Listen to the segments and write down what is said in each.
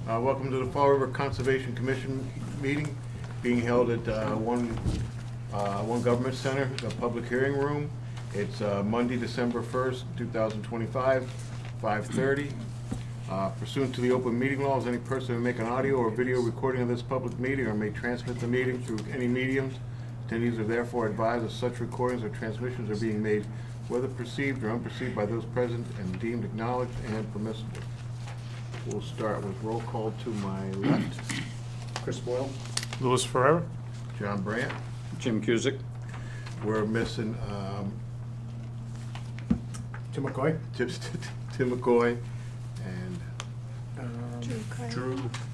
Welcome to the Fall River Conservation Commission meeting being held at One Government Center, the public hearing room. It's Monday, December 1st, 2025, 5:30. Pursuant to the open meeting laws, any person who may make an audio or video recording of this public meeting or may transmit the meeting through any mediums, attendees are therefore advised that such recordings or transmissions are being made, whether perceived or unperceived, by those present and deemed acknowledged and permissible. We'll start with roll call to my left. Chris Boyle. Louis Ferrera. John Brandt. Jim Cusick. We're missing Tim McCoy. Tim McCoy and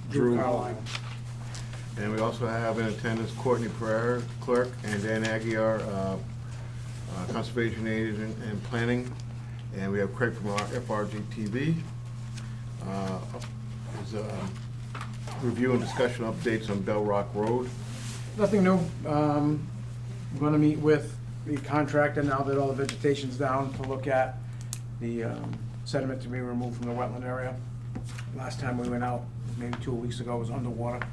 Drew Carlisle. And we also have in attendance Courtney Pereira, clerk, and Dan Aguirre, conservation agent and planning. And we have Craig from our FRG-TV. Is review and discussion updates on Bell Rock Road. Nothing new. I'm going to meet with the contractor now that all the vegetation's down to look at the sediment to be removed from the wetland area. Last time we went out, maybe 2 weeks ago, was underwater,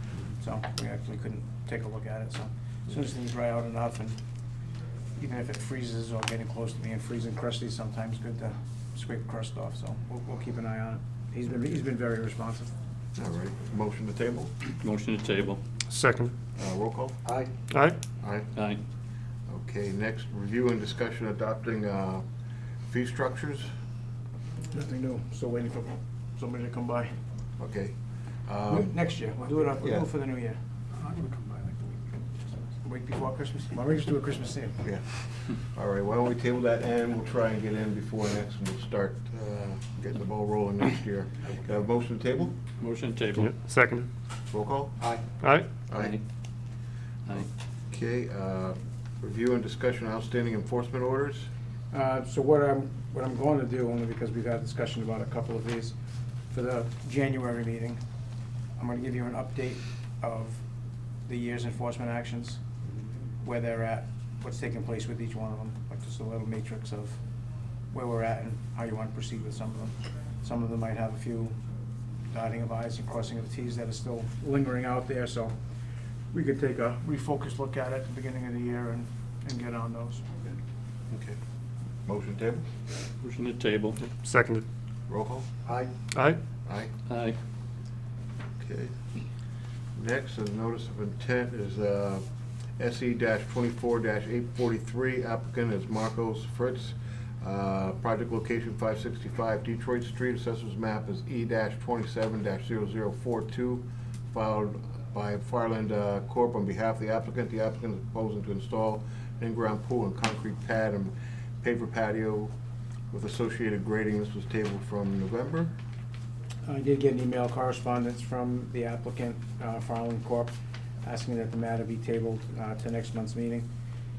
so we actually couldn't take a look at it. So as soon as things dry out enough, and even if it freezes or getting close to being freezing crusty, sometimes good to scrape crust off. So we'll keep an eye on it. He's been very responsive. All right, motion to table. Motion to table. Second. Roll call. Aye. Aye. Aye. Aye. Okay, next, review and discussion adopting fee structures. Nothing new. Still waiting for somebody to come by. Okay. Next year. We'll do it Yeah. for the new year. I'm gonna come by like the week before Christmas. Why don't we just do a Christmas Eve? Yeah. All right, why don't we table that, and we'll try and get in before next, and we'll start getting the ball rolling next year. Can I have a motion to table? Motion to table. Yeah. Second. Roll call. Aye. Aye. Aye. Okay, review and discussion outstanding enforcement orders. So what I'm going to do, only because we've had discussion about a couple of these, for the January meeting, I'm gonna give you an update of the year's enforcement actions, where they're at, what's taking place with each one of them, like just a little matrix of where we're at and how you want to proceed with some of them. Some of them might have a few dotting of i's and crossing of t's that are still lingering out there, so we could take a refocused look at it at the beginning of the year and get on those. Okay. Motion to table. Motion to table. Seconded. Roll call. Aye. Aye. Aye. Aye. Okay. Next, a notice of intent is SE-24-843. Applicant is Marcos Fritz. Project location 565 Detroit Street. Assessor's map is E-27-0042. Filed by Fireland Corp. On behalf of the applicant. The applicant is proposing to install an in-ground pool and concrete pad and paver patio with associated grading. This was tabled from November. I did get an email correspondence from the applicant, Farland Corp., asking that the matter be tabled to next month's meeting.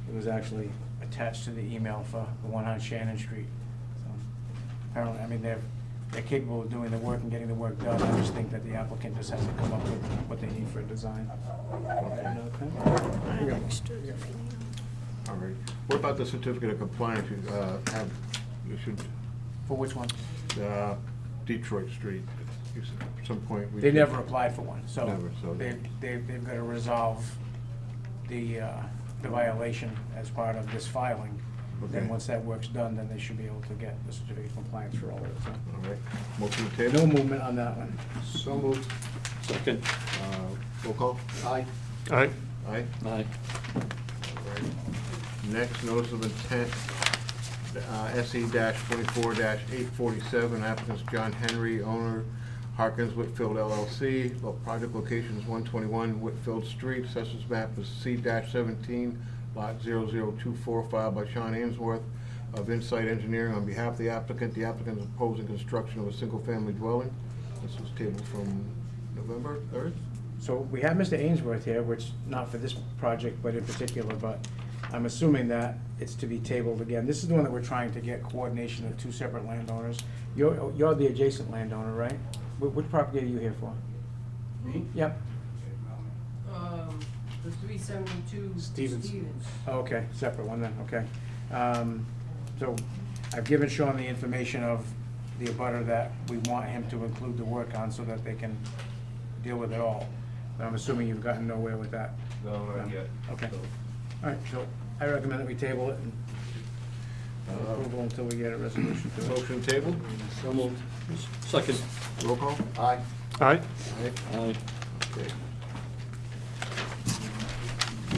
It was actually attached to the email for the one on Shannon Street. So apparently, I mean, they're capable of doing the work and getting the work done. I just think that the applicant just hasn't come up with what they need for a design. Okay. All right. What about the certificate of compliance? You should, For which one? Detroit Street. You said at some point we They should- never applied for one, so Never, so- they've got to resolve the violation as part of this filing. Then Okay. once that work's done, then they should be able to get the certificate of compliance for all of it. So. All right. Motion to table. No movement on that one. So moved. Second. Roll call. Aye. Aye. Aye. Aye. All right. Next, notice of intent, SE-24-847. Applicants John Henry, owner Harkins Whitfield LLC. Project location is 121 Whitfield Street. Assessors map is C-17, lot 0024, filed by Sean Ainsworth of Insight Engineering. On behalf of the applicant is opposing construction of a single-family dwelling. This was tabled from November 3rd. So we have Mr. Ainsworth here, which, not for this project, but in particular, but I'm assuming that it's to be tabled again. This is the one that we're trying to get coordination of two separate landowners. You're the adjacent landowner, right? Which property are you here for? Me? Yep. The 372 Stevens. Stevens. Oh, okay, separate one then, okay. So I've given Sean the information of the abutter that we want him to include the work on so that they can deal with it all. But I'm assuming you've gotten nowhere with that. No, not yet. Okay. All right, so I recommend that we table it and approval until we get a resolution to it. Motion table? So moved. Second. Roll call? Aye. Aye. Aye. Okay.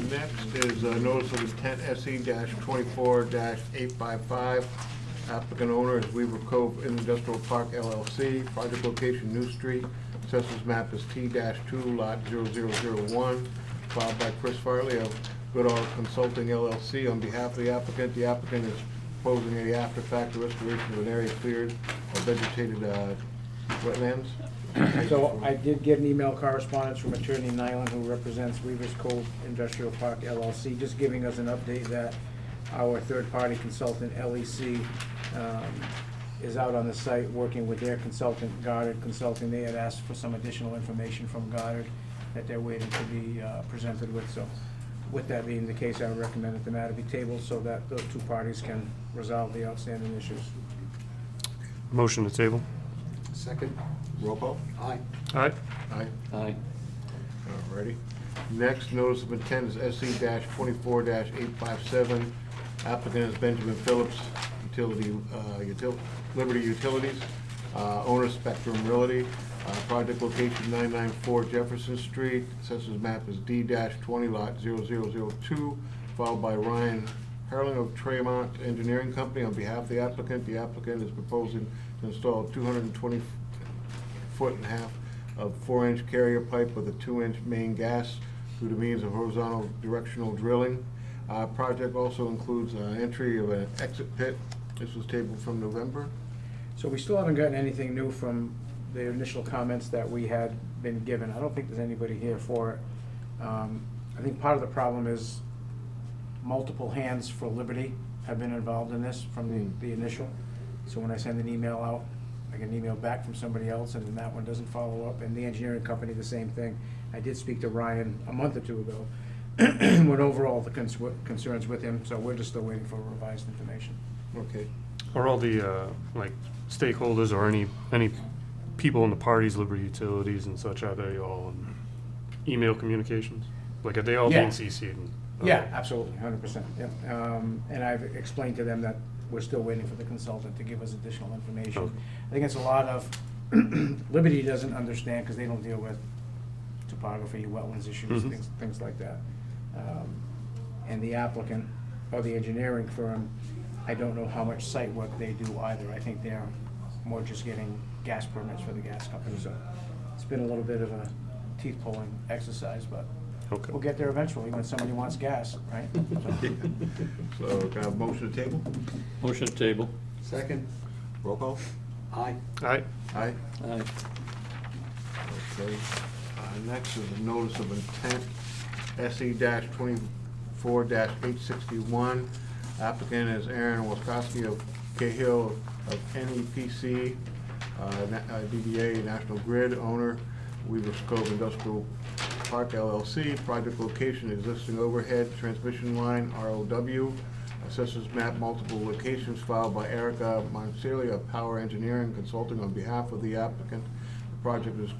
Next is a notice of intent SE-24-855. Applicant owner is Weaver Cove Industrial Park LLC. Project location, New Street. Assessors map is T-2, lot 0001. Filed by Chris Farley of Goodall Consulting LLC. On behalf of the applicant is proposing a after-fact restoration of an area cleared of vegetated wetlands. So I did get an email correspondence from Attorney Nyland, who represents Weaver's Cove Industrial Park LLC, just giving us an update that our third-party consultant, LEC, is out on the site working with their consultant, Goddard Consulting. They had asked for some additional information from Goddard that they're waiting to be presented with. So with that being the case, I would recommend that the matter be tabled so that those two parties can resolve the outstanding issues. Motion to table. Second. Roll call? Aye. Aye. Aye. Aye. Alrighty. Next notice of intent is SE-24-857. Applicant is Benjamin Phillips, Liberty Utilities. Owner Spectrum Realty. Project location 994 Jefferson Street. Assessors map is D-20 lot 0002. Filed by Ryan Harling of Tremont Engineering Company. On behalf of the applicant is proposing to install 220 foot and a half of 4-inch carrier pipe with a 2-inch main gas through the means of horizontal directional drilling. Project also includes entry of an exit pit. This was tabled from November. So we still haven't gotten anything new from the initial comments that we had been given. I don't think there's anybody here for it. I think part of the problem is multiple hands for Liberty have been involved in this from the initial. So when I send an email out, I get an email back from somebody else, and then that one doesn't follow up. And the engineering company, the same thing. I did speak to Ryan a month or two ago, went over all the concerns with him, so we're just still waiting for revised information. Okay. Are all the, like, stakeholders or any people in the parties, Liberty Utilities and such, are they all in email communications? Like, are they all Yeah. being CC'd? Yeah, absolutely, 100%, yeah. And I've explained to them that we're still waiting for the consultant to give us additional information. Okay. I think it's a lot of, Liberty doesn't understand because they don't deal with topography, wetlands issues, Mhm. things like that. And the applicant, or the engineering firm, I don't know how much site work they do either. I think they're more just getting gas permits for the gas company, so it's been a little bit of a teeth-pulling exercise, but Okay. we'll get there eventually when somebody wants gas, right? So, So can I have a motion to table? Motion to table. Second. Roll call? Aye. Aye. Aye. Aye. Okay. Next is a notice of intent, SE-24-861. Applicant is Aaron Waskowski of Cahill of NEPC, DBA National Grid. Owner, Weaver's Cove Industrial Park LLC. Project location, existing overhead transmission line, ROW. Assessors map multiple locations. Filed by Erica Moncelia of Power Engineering Consulting on behalf of the applicant. The project is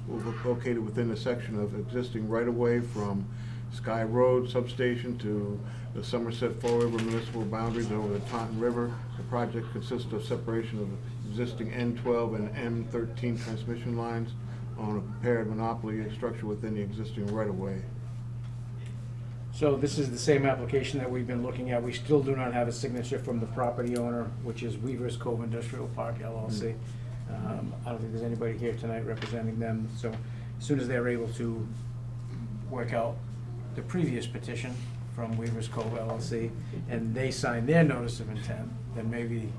located within the section of existing right-of-way from Sky Road substation to the Somerset Fall River municipal boundaries and over the Taunton River. The project consists of separation of existing N12 and M13 transmission lines on a prepared monopoly structure within the existing right-of-way. So this is the same application that we've been looking at. We still do not have a signature from the property owner, which is Weaver's Cove Industrial Park LLC. I don't think there's anybody here tonight representing them, so as soon as they're able to work out the previous petition from Weaver's Cove LLC, and they sign their notice of intent, then maybe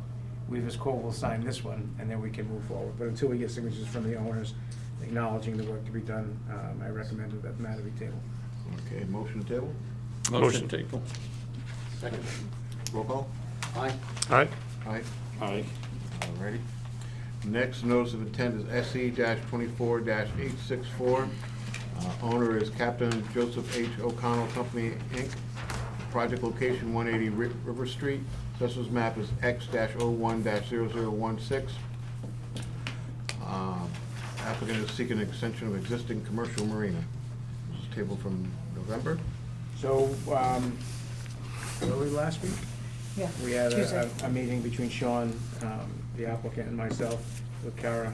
Weaver's Cove will sign this one, and then we can move forward. But until we get signatures from the owners acknowledging the work to be done, I recommend that the matter be tabled. Okay, motion to table? Motion to table. Second. Roll call? Aye. Aye. Aye. Aye. Alrighty. Next notice of intent is SE-24-864. Owner is Captain Joseph H. O'Connell Company, Inc. Project location 180 River Street. Assessors map is X-01-0016. Applicant is seeking an extension of existing commercial marina. This is tabled from November. So, early last week, Yeah. we had Tuesday. a meeting between Sean, the applicant, and myself with Kara.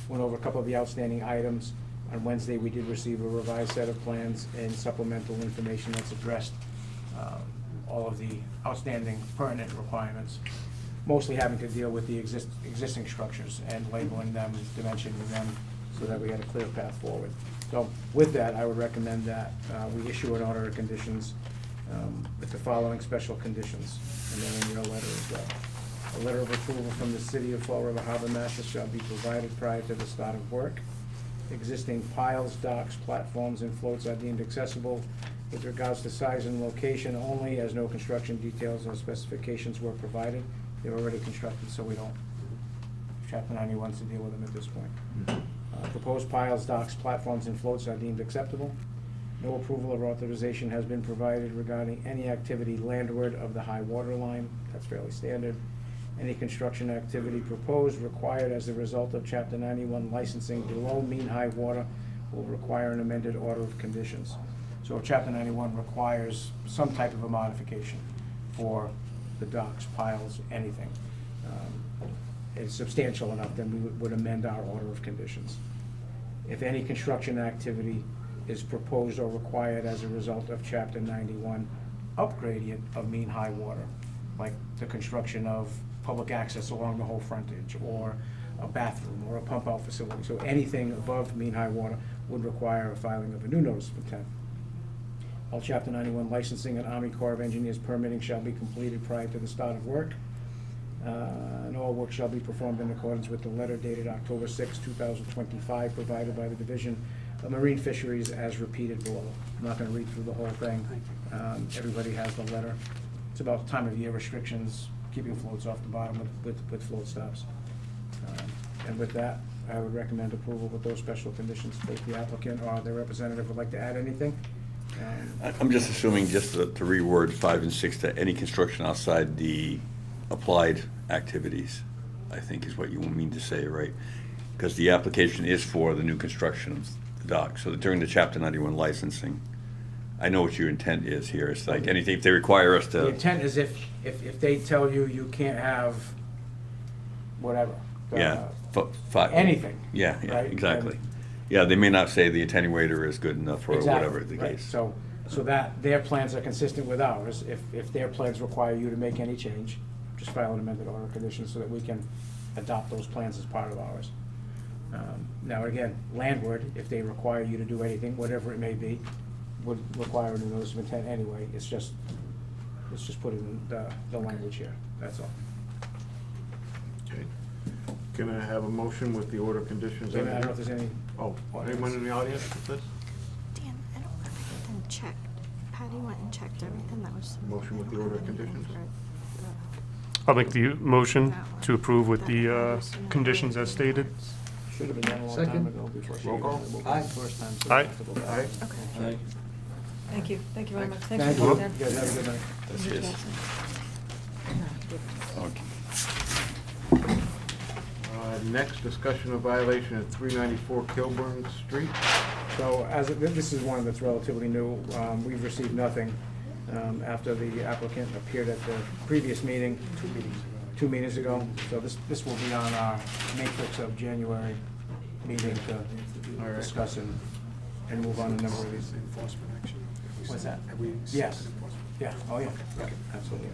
Went over a couple of the outstanding items. On Wednesday, we did receive a revised set of plans and supplemental information that's addressed all of the outstanding pertinent requirements, mostly having to deal with the existing structures and labeling them, dimensioning them, so that we had a clear path forward. So with that, I would recommend that we issue an order of conditions with the following special conditions, and then in your letter as well. A letter of approval from the City of Fall River Harbor, Mass. Shall be provided prior to the start of work. Existing piles, docks, platforms, and floats are deemed accessible with regards to size and location only, as no construction details or specifications were provided. They're already constructed, so we don't, Chapter 90 wants to deal with them at this point. Proposed piles, docks, platforms, and floats are deemed acceptable. No approval or authorization has been provided regarding any activity landward of the high water line. That's fairly standard. Any construction activity proposed required as a result of Chapter 91 licensing below mean high water will require an amended order of conditions. So if Chapter 91 requires some type of a modification for the docks, piles, anything, it's substantial enough, then we would amend our order of conditions. If any construction activity is proposed or required as a result of Chapter 91 upgradient of mean high water, like the construction of public access along the whole frontage, or a bathroom, or a pump-out facility. So anything above mean high water would require a filing of a new notice of intent. All Chapter 91 licensing and Army Corps of Engineers permitting shall be completed prior to the start of work. And all work shall be performed in accordance with the letter dated October 6, 2025, provided by the Division of Marine Fisheries as repeated below. I'm not gonna read through the whole thing. Everybody has the letter. It's about time of year restrictions, keeping floats off the bottom with float stops. And with that, I would recommend approval with those special conditions. If the applicant or their representative would like to add anything. I'm just assuming, just to reword 5 and 6, that any construction outside the applied activities, I think is what you mean to say, right? Because the application is for the new construction of the dock. So during the Chapter 91 licensing, I know what your intent is here. It's like anything, if they require us The to, intent is if they tell you you can't have whatever. yeah. Anything. Yeah, right? exactly. And- Yeah, they may not say the attenuator is good enough or Exactly, whatever the right. case. So that their plans are consistent with ours. If their plans require you to make any change, just file an amended order of conditions so that we can adopt those plans as part of ours. Now, again, landward, if they require you to do anything, whatever it may be, would require a new notice of intent anyway. It's just putting the language here, that's all. Okay. Can I have a motion with the order of conditions? David, I don't know if there's any. Oh, anyone in the audience with this? Dan, I don't have everything checked. Patty went and checked everything that was. Motion with the order of conditions? I'll make the motion to approve with the conditions as stated. Should have been done a long Second. time ago before she. Roll call. moved Aye. the first time, so Aye. we have to go back. Aye. Okay. Aye. Thank you very much. Thank Thanks you. for You coming, Dan. guys have a good night. That's his. Okay. Next, discussion of violation at 394 Kilburn Street. So this is one that's relatively new. We've received nothing after the applicant appeared at the previous meeting. 2 meetings ago. So this will be on our matrix of January meeting to discuss and move on a number of these. Enforcement action. What's that? Have we? Yes. Yeah, oh yeah, absolutely.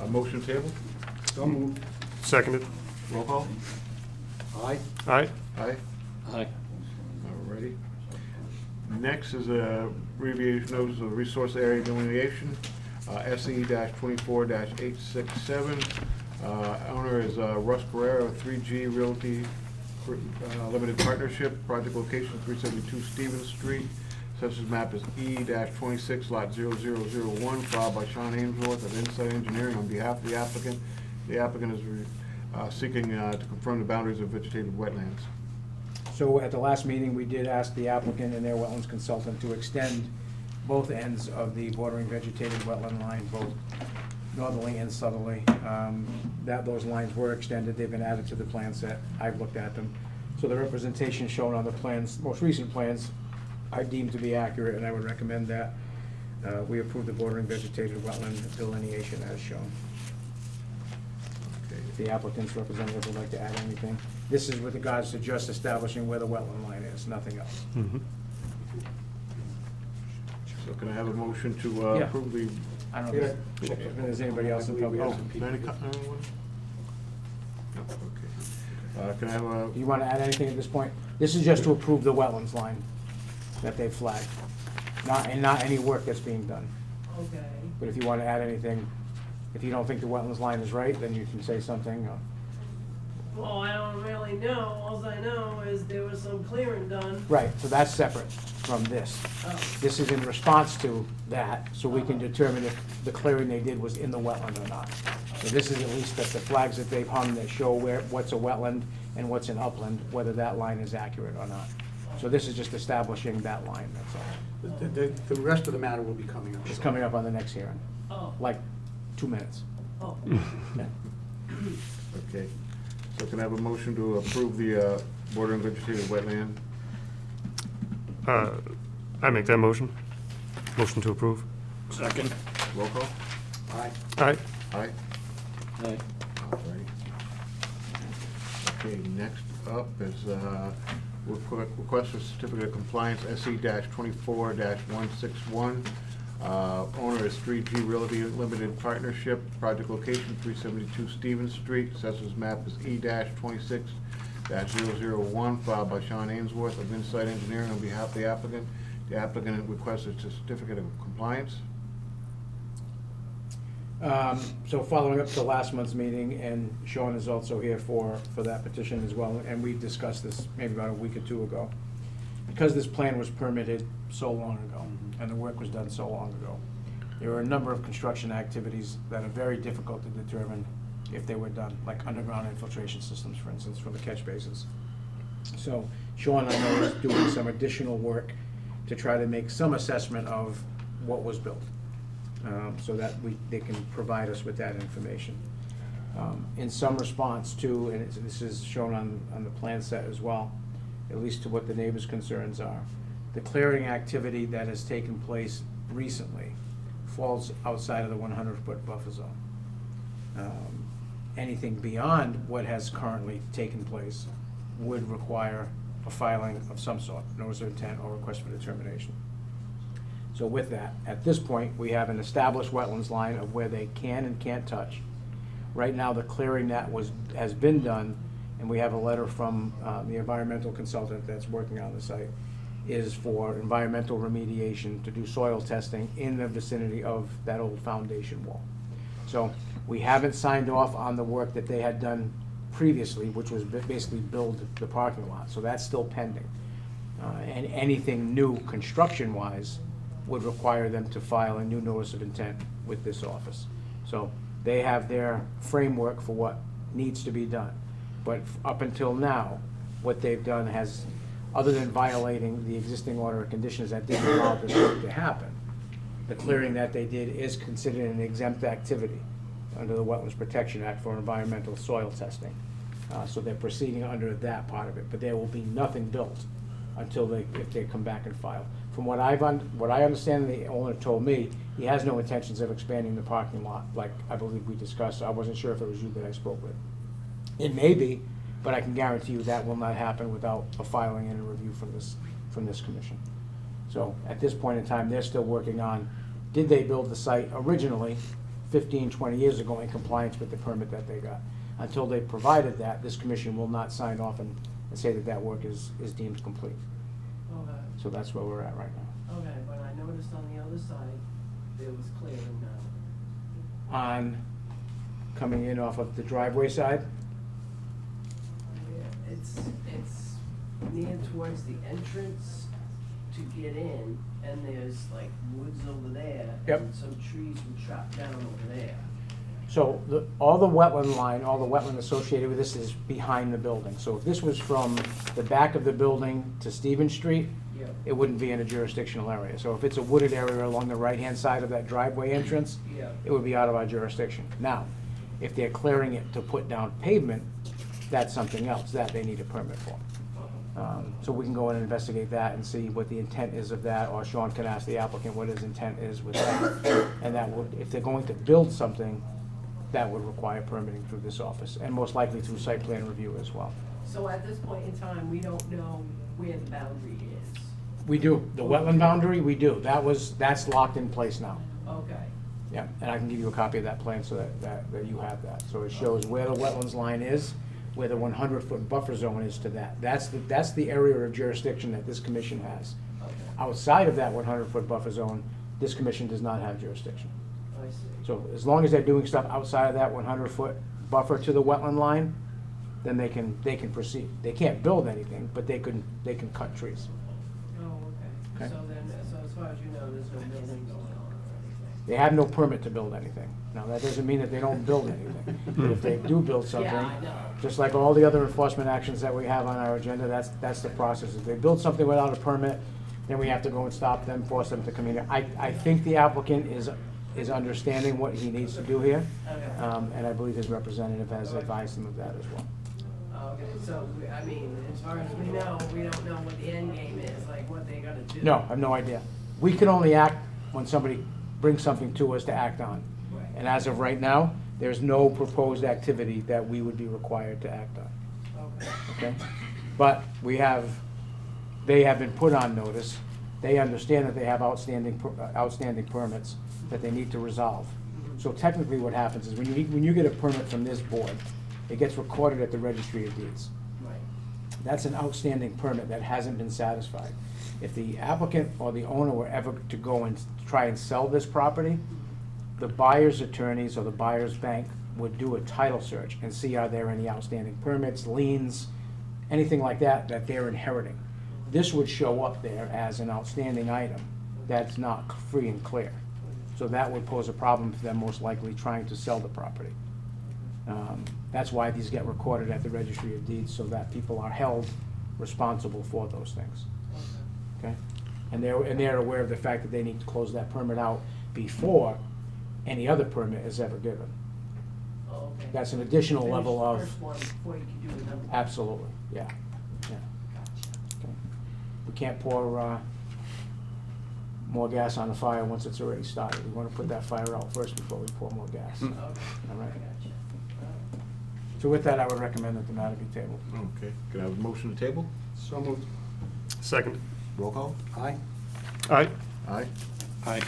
Motion table? So moved. Seconded. Roll call? Aye. Aye. Aye. Aye. Alrighty. Next is a abbreviation notice of resource area delineation, SE-24-867. Owner is Russ Pereira, 3G Realty Limited Partnership, project location 372 Stevens Street. Census map is E-26 lot 0001, filed by Sean Ainsworth of Insight Engineering on behalf of the applicant. The applicant is seeking to confirm the boundaries of vegetated wetlands. So at the last meeting, we did ask the applicant and their wetlands consultant to extend both ends of the bordering vegetated wetland line, both northerly and southerly. Those lines were extended, they've been added to the plan set, I've looked at them. So the representation shown on the plans, most recent plans, I deem to be accurate, and I would recommend that we approve the bordering vegetated wetland delineation as shown. Okay. If the applicant's representative would like to add anything, this is with regards to just establishing where the wetland line is, nothing else. Mhm. So can I have a motion to Yeah. approve the? I don't know if there's anybody else that probably Oh, has. any co- anyone? No, okay. Can I have a, Do you want to add anything at this point? This is just to approve the wetlands line that they flagged, not any work that's being done. Okay. But if you want to add anything, if you don't think the wetlands line is right, then you can say something. Well, I don't really know. All I know is there was some clearing done. Right, so that's separate from this. Oh, This is in response to that, so we can determine if the clearing they did was in the wetland or not. So this is at least that the flags that they've hung that show what's a wetland and what's an upland, whether that line is accurate or not. So this is just establishing that line, that's all. The rest of the matter will be coming up. It's coming up on the next hearing, oh, like 2 minutes. oh. Yeah. okay. So can I have a motion to approve the bordering vegetated wetland? I make that motion. Motion to approve. Second. Roll call? Aye. Aye. Aye. Aye. All right. Okay, next up is request for certificate of compliance, SE-24-161. Owner is 3G Realty Limited Partnership, project location 372 Stevens Street, assessors map is E-26-001, filed by Sean Ainsworth of Insight Engineering on behalf of the applicant. The applicant requested a certificate of compliance. So following up to last month's meeting, and Sean is also here for that petition as well, and we discussed this maybe about a week or two ago. Because this plan was permitted so long ago, and the work was done so long ago, there are a number of construction activities that are very difficult to determine if they were done, like underground infiltration systems, for instance, for the catch basins. So Sean, I know, is doing some additional work to try to make some assessment of what was built, so that they can provide us with that information. In some response to, and this is shown on the plan set as well, at least to what the neighbors' concerns are, the clearing activity that has taken place recently falls outside of the 100-foot buffer zone. Anything beyond what has currently taken place would require a filing of some sort, notice of intent or request for determination. So with that, at this point, we have an established wetlands line of where they can and can't touch. Right now, the clearing that has been done, and we have a letter from the environmental consultant that's working on the site, is for environmental remediation to do soil testing in the vicinity of that old foundation wall. So we haven't signed off on the work that they had done previously, which was basically build the parking lot, so that's still pending. And anything new construction-wise would require them to file a new notice of intent with this office. So they have their framework for what needs to be done. But up until now, what they've done has, other than violating the existing order of conditions that didn't allow this work to happen, the clearing that they did is considered an exempt activity under the Wetlands Protection Act for environmental soil testing. So they're proceeding under that part of it, but there will be nothing built until if they come back and file. From what I understand, the owner told me, he has no intentions of expanding the parking lot, like I believe we discussed. I wasn't sure if it was you that I spoke with. It may be, but I can guarantee you that will not happen without a filing and a review from this commission. So at this point in time, they're still working on, did they build the site originally 15, 20 years ago in compliance with the permit that they got? Until they provided that, this commission will not sign off and say that that work is deemed complete. Okay, So that's where we're at right now. okay, but I noticed on the other side, there was clearing now. On coming in off of the driveway side, Yeah, it's near towards the entrance to get in, and there's like woods over there. Yep. And some trees were chopped down over there. so all the wetland line, all the wetland associated with this is behind the building. So if this was from the back of the building to Stevens Street, Yep. it wouldn't be in a jurisdictional area. So if it's a wooded area along the right-hand side of that driveway entrance, Yep. it would be out of our jurisdiction. Now, if they're clearing it to put down pavement, that's something else, that they need a permit for. So we can go in and investigate that and see what the intent is of that, or Sean can ask the applicant what his intent is with that. And that would, if they're going to build something, that would require permitting through this office, and most likely through site plan review as well. So at this point in time, we don't know where the boundary is. We do, the wetland boundary, we do, that's locked in place now. Okay, Yeah, and I can give you a copy of that plan so that you have that. So it shows where the wetlands line is, where the 100-foot buffer zone is to that. That's the area of jurisdiction that this commission has. okay, Outside of that 100-foot buffer zone, this commission does not have jurisdiction. I see. So as long as they're doing stuff outside of that 100-foot buffer to the wetland line, then they can proceed. They can't build anything, but they can cut trees. Oh, okay. Okay. So then, so as far as you know, there's no building going on or anything? They have no permit to build anything. Now, that doesn't mean that they don't build anything. But if they do build something, Yeah, I know. just like all the other enforcement actions that we have on our agenda, that's the process. If they build something without a permit, then we have to go and stop them, force them to come in. I think the applicant is understanding what he needs to do here, Okay. and I believe his representative has advised him of that as well. Okay, so, I mean, as far as we know, we don't know what the end game is, like what they're gonna do. No, I have no idea. We can only act when somebody brings something to us to act on. Right. And as of right now, there's no proposed activity that we would be required to act on. Okay, Okay? But they have been put on notice. They understand that they have outstanding permits that they need to resolve. So technically what happens is when you get a permit from this board, it gets recorded at the Registry of Deeds. right, That's an outstanding permit that hasn't been satisfied. If the applicant or the owner were ever to go and try and sell this property, the buyer's attorneys or the buyer's bank would do a title search and see are there any outstanding permits, liens, anything like that they're inheriting. This would show up there as an outstanding item that's not free and clear. So that would pose a problem for them most likely trying to sell the property. That's why these get recorded at the Registry of Deeds, so that people are held responsible for those things. Okay? And they're aware of the fact that they need to close that permit out before any other permit is ever given. oh, okay. That's an additional Finish level the of, first one before you can do another one. absolutely, yeah, yeah. Okay. We can't pour more gas on the fire once it's already started. We want to put that fire out first before we pour more gas. Okay, All right? gotcha. So with that, I would recommend that the matter be tabled. Okay, can I have a motion to table? So moved. Second. Roll call? Aye. Aye. Aye. Aye.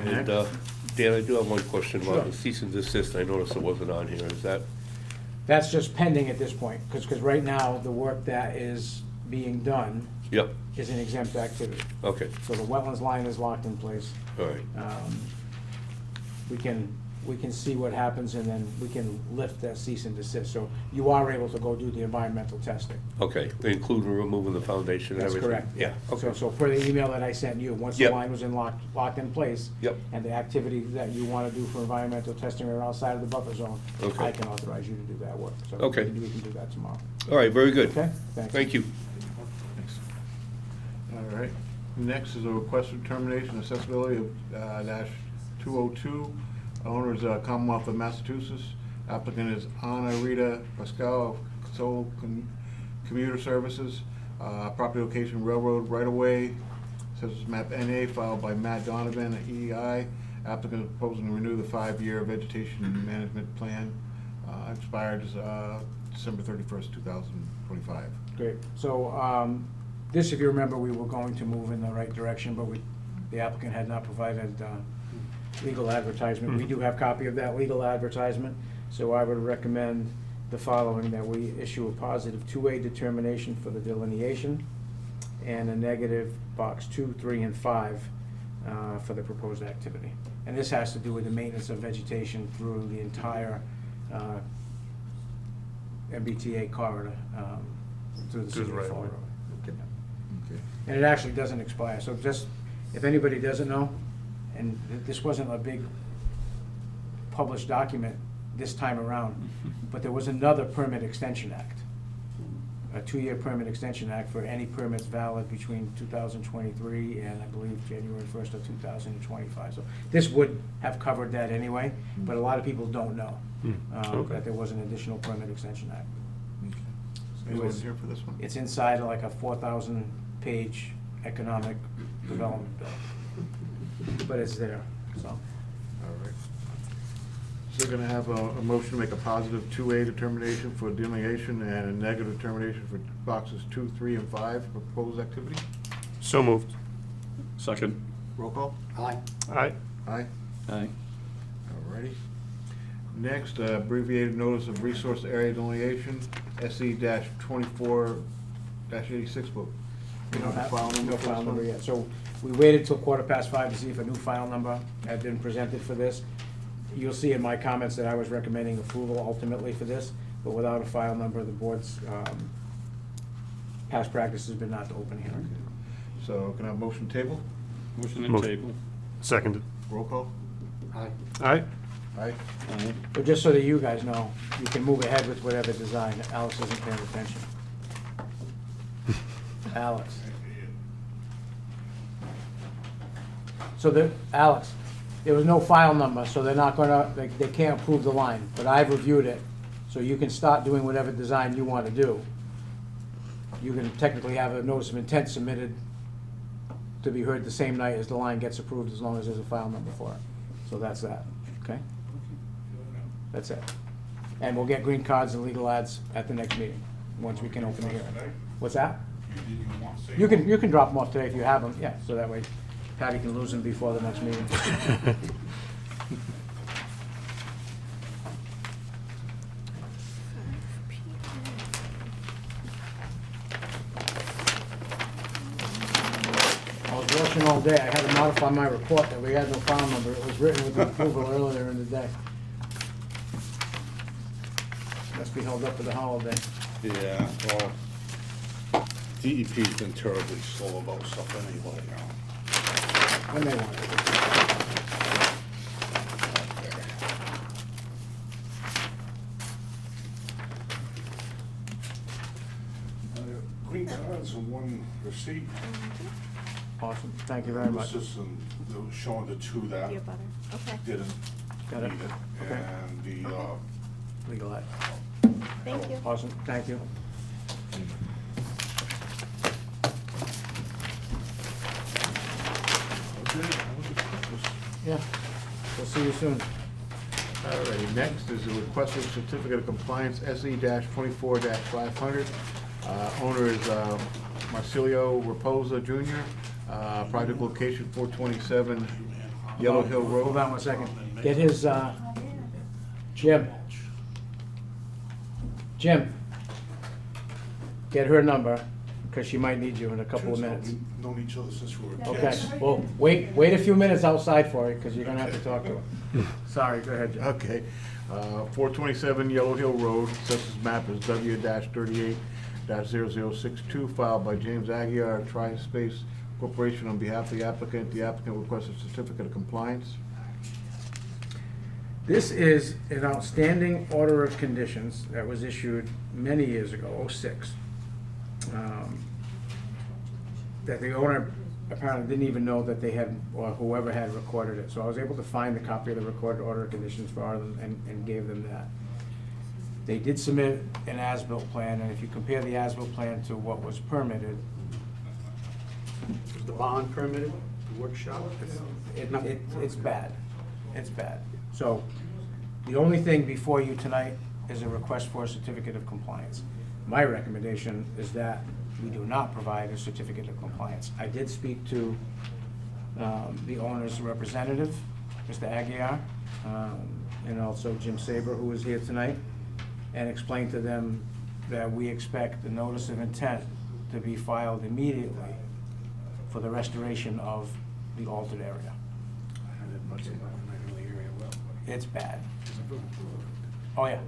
Next. And, Dan, I do have one question Sure. about the cease and desist. I noticed it wasn't on here. Is that, That's just pending at this point, because right now, the work that is being done yep, is an exempt activity. okay, So the wetlands line is locked in place. all right. We can see what happens, and then we can lift that cease and desist. So you are able to go do the environmental testing. Okay, including removing the foundation and That's everything? correct. Yeah, okay. So per the email that I sent you, once the Yep. line was locked in place. Yep. And the activity that you want to do for environmental testing are outside of the buffer zone. Okay. I can authorize you to do that work. So Okay. we can do that tomorrow. All right, very good. Okay? Thanks. Thank you. Thanks. All right, next is a request for termination accessibility of dash 202. Owner is Commonwealth of Massachusetts. Applicant is Anna Rita Pascal of Soul Commuter Services. Property location railroad right-of-way. Says it's map NA filed by Matt Donovan at EEI. Applicant is proposing to renew the 5-year vegetation management plan. Expired December 31st, 2025. Great. So, this, if you remember, we were going to move in the right direction, but the applicant had not provided legal advertisement. We do have copy of that legal advertisement, so I would recommend the following, that we issue a positive 2A determination for the delineation and a negative box 2, 3, and 5 for the proposed activity. And this has to do with the maintenance of vegetation through the entire MBTA corridor through the city of right Fall away. River. Okay. And it actually doesn't expire, so just, if anybody doesn't know, and this wasn't a big published document this time around, but there was another Permit Extension Act a 2-year permit extension act for any permits valid between 2023 and I believe January 1st of 2025. So this would have covered that anyway, but a lot of people don't know Okay. that there was an additional permit extension act. Anyone's here for this one? It's inside like a 4,000-page economic development bill, but it's there, so. All right. So we're gonna have a motion to make a positive 2A determination for delineation and a negative determination for boxes 2, 3, and 5 for proposed activity. So moved. Second. Roll call? Aye. Aye. Aye. Aye. Alrighty. Next, abbreviated notice of resource area delineation, SE-24-86 book. We don't have, File number no for file this number one? yet. So we waited till 5:15 to see if a new file number had been presented for this. You'll see in my comments that I was recommending approval ultimately for this, but without a file number, the board's past practice has been not to open hearing. So can I have motion table? Motion to Motion. table. Seconded. Roll call? Aye. Aye. Aye. Aye. But just so that you guys know, you can move ahead with whatever design. Alex isn't paying attention. Alex. So Alex, there was no file number, so they're not gonna, they can't approve the line, but I've reviewed it, so you can start doing whatever design you wanna do. You can technically have a notice of intent submitted to be heard the same night as the line gets approved, as long as there's a file number for it. So that's that, okay? That's it. And we'll get green cards and legal ads at the next meeting, once we can open the hearing. What's that? You can drop them off today if you have them, yeah, so that way Patty can lose them before the next meeting. I was rushing all day, I had to modify my report that we had no file number, it was written with approval earlier in the day. Must be held up for the holiday. Yeah, well, DEP's been terribly slow about stuff anyway, you know. When they want it. Green cards and one receipt. Awesome, thank you very much. This is, they were showing the two that Your butter. Okay. didn't Got it. need it, Okay. and the, Legal ad. Thank you. Awesome, thank you. Yeah, we'll see you soon. Alrighty, next is a requested certificate of compliance, SE-24-500. Owner is Marcilio Raposa Jr., project location 427 Yellow Hill Road. Hold on one second. Get his, Jim. Jim. Get her number, because she might need you in a couple of minutes. we've known each other since we were Okay, kids. well, wait a few minutes outside for it, because you're gonna have to talk to her. Sorry, go ahead, Jim. Okay, 427 Yellow Hill Road, census map is W-38-0062, filed by James Aguirre, Tri-Space Corporation on behalf of the applicant. The applicant requests a certificate of compliance. This is an outstanding order of conditions that was issued many years ago, '06. That the owner apparently didn't even know that they had, or whoever had recorded it. So I was able to find the copy of the recorded order of conditions for them and gave them that. They did submit an as-built plan, and if you compare the as-built plan to what was permitted, Was the bond permitted, the workshop? it's bad. It's bad. So the only thing before you tonight is a request for a certificate of compliance. My recommendation is that we do not provide a certificate of compliance. I did speak to the owner's representative, Mr. Aguirre, and also Jim Saber, who is here tonight, and explained to them that we expect the notice of intent to be filed immediately for the restoration of the altered area. It's bad. Oh, yeah.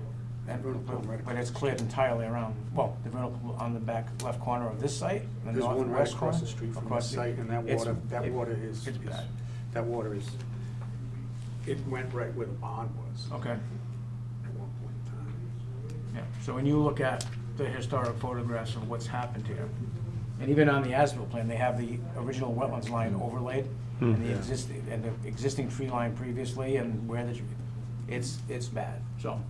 But it's cleared entirely around, well, the vernal pool on the back left corner of this site, the There's one right northwest across corner, the street from the across site, and that it's- water is, It's bad. that water is, it went right where the bond was Okay, at one point in time. yeah. So when you look at the historic photographs of what's happened here. And even on the as-built plan, they have the original wetlands line overlaid, and the existing tree line previously, and where the, it's bad. So,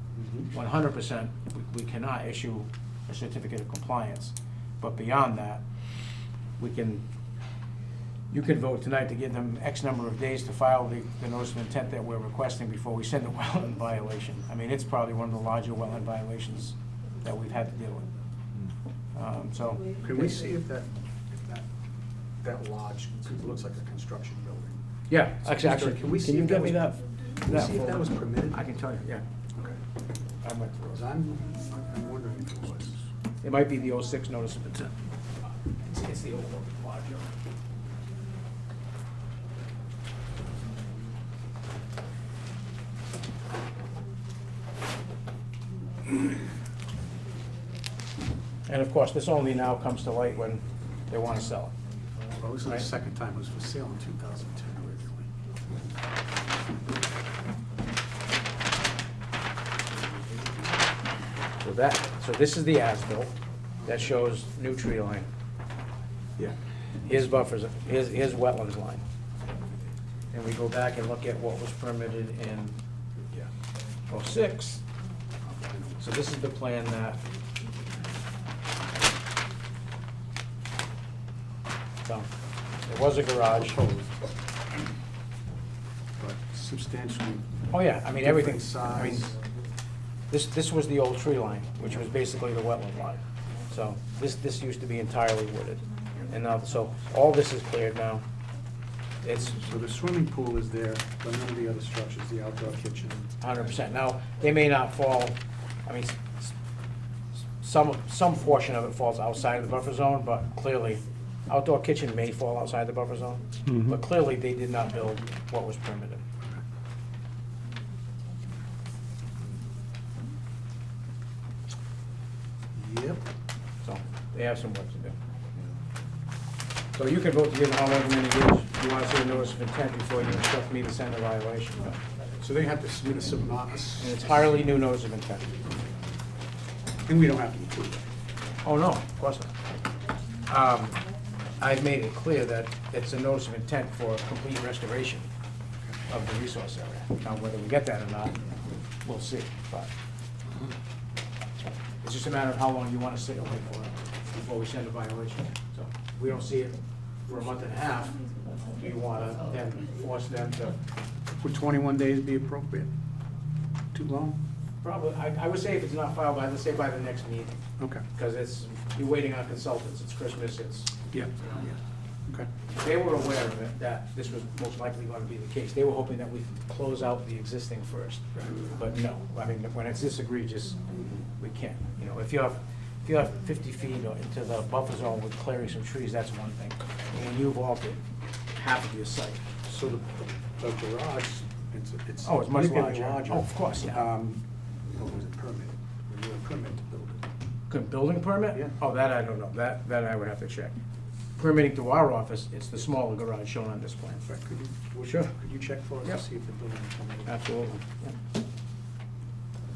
100%, we cannot issue a certificate of compliance. But beyond that, you can vote tonight to give them X number of days to file the notice of intent that we're requesting before we send a wetland violation. I mean, it's probably one of the larger wetland violations that we've had to deal with. So. Can we see if that lodge, it looks like a construction building? Yeah, So actually, can we see can you if that get me was- that? Can we see if that was folder? permitted? I can tell you, yeah. Okay. I went through Because it. I'm wondering if it was. It might be the 06 notice of intent. It's the old lodge. And of course, this only now comes to light when they want to sell it. Well, this is the Right. second time it was for sale in 2010 originally. So this is the as-built that shows new tree line. Yeah. Here's buffers, here's wetlands line. And we go back and look at what was permitted in Yeah. '06. So this is the plan that. So, there was a garage. But substantially. Oh, yeah, I mean, everything, different I mean, size. this was the old tree line, which was basically the wetland line. So, this used to be entirely wooded. And now, so, all this is cleared now. It's So the swimming pool is there, but none of the other structures, the outdoor kitchen. 100%. Now, they may not fall, I mean, some portion of it falls outside of the buffer zone, but clearly, outdoor kitchen may fall outside the buffer zone, but clearly, they did not build what was permitted. Yep. So, they have some work to do. So you can vote to give them however many days you want to see a notice of intent before you instruct me to send a violation. But So they have to submit a an entirely new notice of intent. and we don't have to include that. Oh, no, of course not. I've made it clear that it's a notice of intent for complete restoration of the resource area. Now, whether we get that or not, we'll see, but it's just a matter of how long you want to sit away for it before we send a violation. So, if we don't see it for a month and a half, do you want to then force them to? Would 21 days be appropriate? Too long? Probably, I would say if it's not filed by, let's say by the next meeting, Okay. because you're waiting on consultants, it's Christmas, Yeah. Okay. They were aware of it, that this was most likely going to be the case. They were hoping that we could close out the existing first. But no, I mean, when it's this egregious, we can't. You know, if you have 50 feet or into the buffer zone with clearing some trees, that's one thing. But when you've altered half of your site. So the garage, it's. Oh, it's much significantly larger. Oh, of course, yeah. What was it, permitted? Was there a permit to build it? Building permit? Yeah. Oh, that I don't know. That I would have to check. Permitting through our office, it's the smaller garage shown on this plan. Right, Sure. Could you check for us Yep. to see if the building is permitted? Absolutely.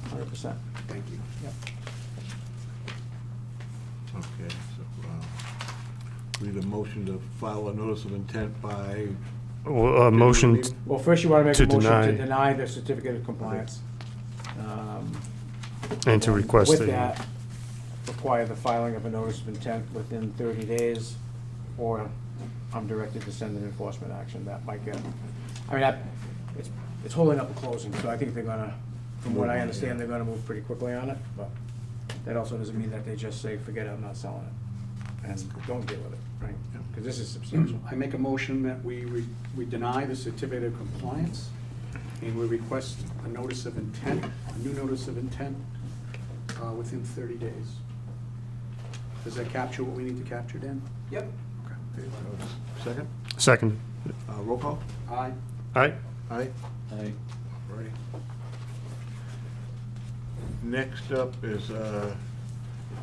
100%. Thank you. Yep. Okay, so, we need a motion to file a notice of intent by. Well, motion, Well, first you want to make To a motion to deny. deny the certificate of compliance. and to request With a, that, require the filing of a notice of intent within 30 days, or I'm directed to send an enforcement action. That might get, I mean, it's holding up a closing, so I think they're gonna, from what I understand, they're gonna move pretty quickly on it, but that also doesn't mean that they just say, forget it, I'm not selling it, and don't deal with it, right? Because this is substantial. I make a motion that we deny the certificate of compliance, and we request a notice of intent, a new notice of intent, within 30 days. Does that capture what we need to capture, Dan? Yep. Okay. Second, second. roll call? Aye. Aye? Aye. Aye. Ready. Next up is,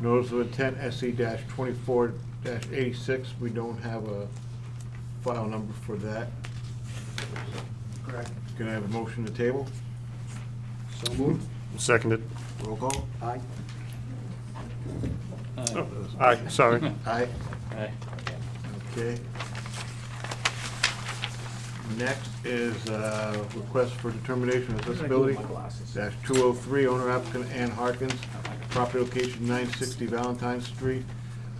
notice of intent, SC-24-86. We don't have a file number for that. Correct. Can I have a motion to table? So moved. Seconded. Roll call? Aye. Aye, sorry. Aye. Aye. Okay. Next is request for determination of accessibility. my glasses. Dash 203, owner applicant Ann Harkins, property location 960 Valentine Street.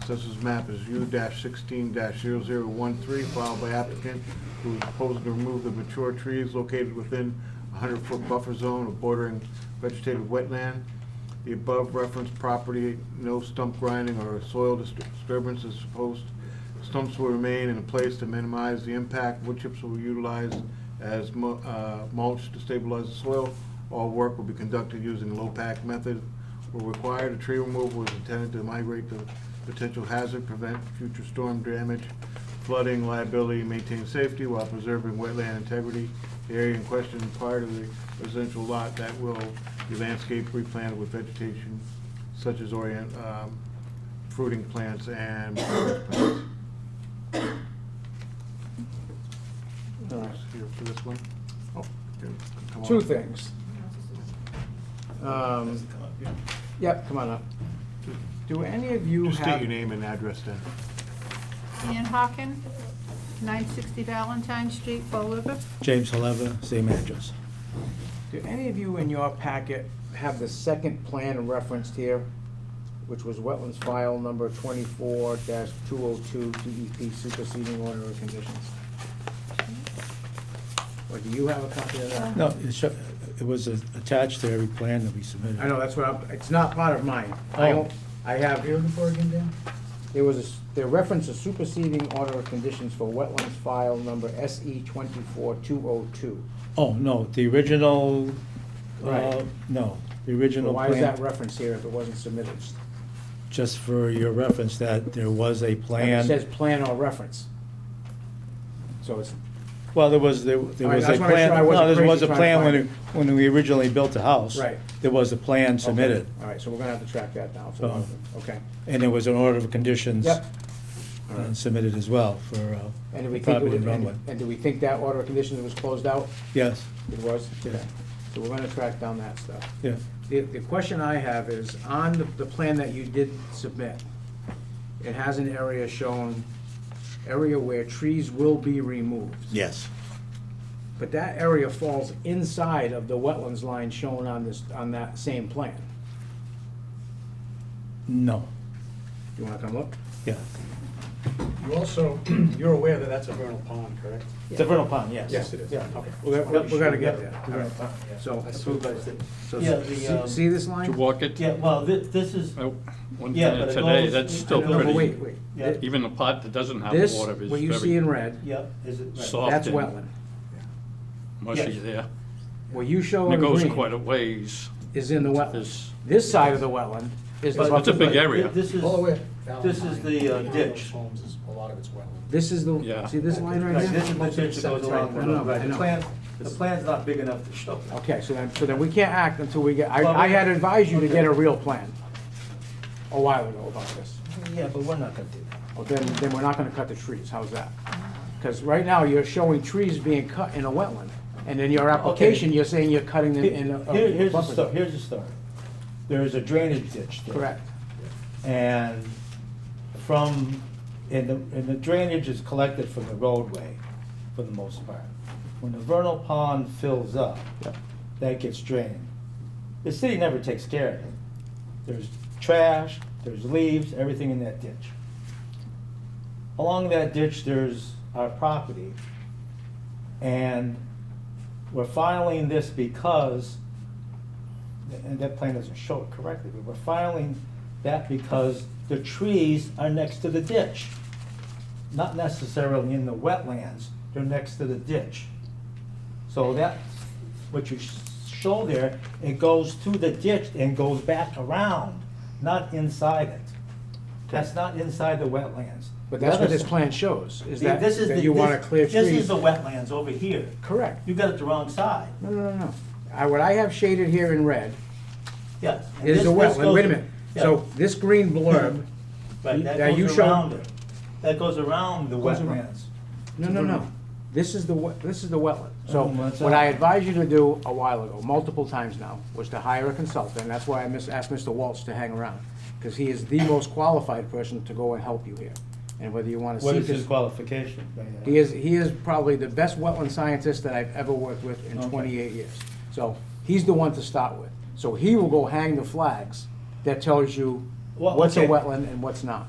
Assessors map is U-16-0013, filed by applicant who is proposing to remove the mature trees located within a 100-foot buffer zone of bordering vegetated wetland. The above referenced property, no stump grinding or soil disturbance is supposed. Stumps will remain in place to minimize the impact. Wood chips will be utilized as mulch to stabilize the soil. All work will be conducted using a low-pack method. Where required, a tree removal is intended to migrate the potential hazard, prevent future storm damage, flooding, liability, and maintain safety while preserving wetland integrity. The area in question prior to the residential lot that will be landscaped, replanted with vegetation such as fruiting plants and flowering plants. All right. Here for this one. Oh, good. Come on. Two things. Yep, come on up. Do any of you Just state have, your name and address then. Ann Hawken, 960 Valentine Street, Fall River. James Haleva, same address. do any of you in your packet have the second plan referenced here, which was wetlands file number 24-202 DEP superseding order of conditions? Or do you have a copy of that? No, it was attached to every plan that we submitted. I know, that's what it's not part of mine. I have, You looking for it again, Dan? they reference a superseding order of conditions for wetlands file number SE 24202. Oh, no, the original, Right. no, the original Why is plan, that reference here if it wasn't submitted? just for your reference, that there was a And plan. it says plan or reference. So it's, Well, there was a I just wanna make plan, sure I wasn't no, there crazy was a trying to plan find when we originally built the house. Right. There was a plan submitted, all right, so we're gonna have to track that down. So, okay. and there was an order of conditions Yep. submitted as well for And do we think, property in Runway. and do we think that order of conditions was closed out? Yes, It was? Okay. So we're gonna track down that stuff. yeah. The question I have is, on the plan that you did submit, it has an area shown, area where trees will be removed. Yes. But that area falls inside of the wetlands line shown on that same plan. No, You wanna come look? yeah. You also, you're aware that that's a vernal pond, correct? It's a vernal pond, yes. Yes, it is. Yeah. Okay. We're gonna get there. The vernal pond, yeah. So, Approved by the state. so Yeah, see this To line? walk it, Yeah, well, this is, one Yeah, thing but it today, goes- that's I still No, but pretty. wait. Yeah. Even the part that doesn't have This, water is what you see very in red, yeah, is it? right. soft that's and wetland. mushy Yes. there. What you show And it in goes green quite a ways. is in the wetland. This, This side of the wetland is the But it's a buffer big zone. area. This is, All the way. this is the ditch. Homes is, a lot of it's wetland. This is the, Yeah. see this line right Right, here? this is the ditch that goes around. I know, I Right, know. the plan's not big enough to show. Okay, so then we can't act until we get, Well, I we- had advised you to get a real plan a while ago about this. Yeah, but we're not gonna do that. Well, then we're not gonna cut the trees, how's that? Because right now, you're showing trees being cut in a wetland, and in your application, you're saying you're cutting them in a Here's the buffer story, zone. here's the story. There is a drainage ditch there. Correct. And and the drainage is collected from the roadway, for the most part. When the vernal pond fills up, that gets drained. The city never takes care of it. There's trash, there's leaves, everything in that ditch. Along that ditch, there's our property. And we're filing this because, and that plan doesn't show it correctly, but we're filing that because the trees are next to the ditch. Not necessarily in the wetlands, they're next to the ditch. So that's what you show there, it goes to the ditch and goes back around, not inside it. That's not inside the wetlands. But that's The what other this s- plan shows, is that This is that the- you wanna this- clear This is trees. the wetlands over here. Correct. You got it the wrong side. No. What I have shaded here in red Yes. and is this- the this wetland, goes- wait a minute. yeah. So this green blurb, Right, that that you goes show- around it. That goes around the Goes around. wetlands. no. This is the wetland. Oh, So what's what that? I advised you to do a while ago, multiple times now, was to hire a consultant. That's why I asked Mr. Walsh to hang around. because he is the most qualified person to go and help you here. And whether you want to What seek is his his, qualification? he is probably the best wetland scientist that I've ever worked with in Okay. 28 years. So he's the one to start with. So he will go hang the flags that tells you Well, what's a okay. wetland and what's not.